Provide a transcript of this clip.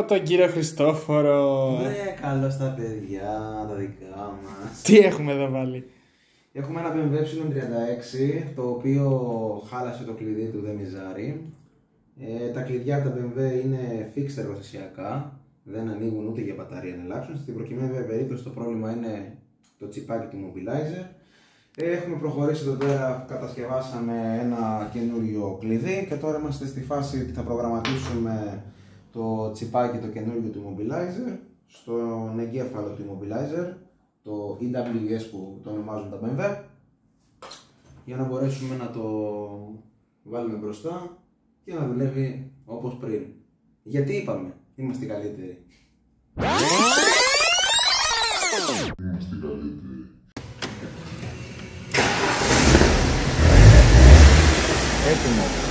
Τον κύριο Χριστόφορο. Ναι, καλώς τα παιδιά, τα δικά μας. Τι έχουμε εδώ πάλι? Έχουμε ένα BMW Y36, το οποίο χάλασε το κλειδί του, δεν μιζάρει. Τα κλειδιά από τα BMW είναι fixed εργοστασιακά, δεν ανοίγουν ούτε για μπαταρία να αλλάξουν. Στην προκειμένη περίπτωση το πρόβλημα είναι το τσιπάκι του immobilizer. Έχουμε προχωρήσει εδώ πέρα, κατασκευάσαμε ένα καινούριο κλειδί και τώρα είμαστε στη φάση ότι θα προγραμματίσουμε το τσιπάκι το καινούριο του immobilizer στον εγκέφαλο του immobilizer, το EWS που το ονομάζουν τα BMW, για να μπορέσουμε να το βάλουμε μπροστά και να δουλεύει όπως πριν. Γιατί είπαμε, είμαστε οι καλύτεροι. Είμαστε οι καλύτεροι. Έτοιμο.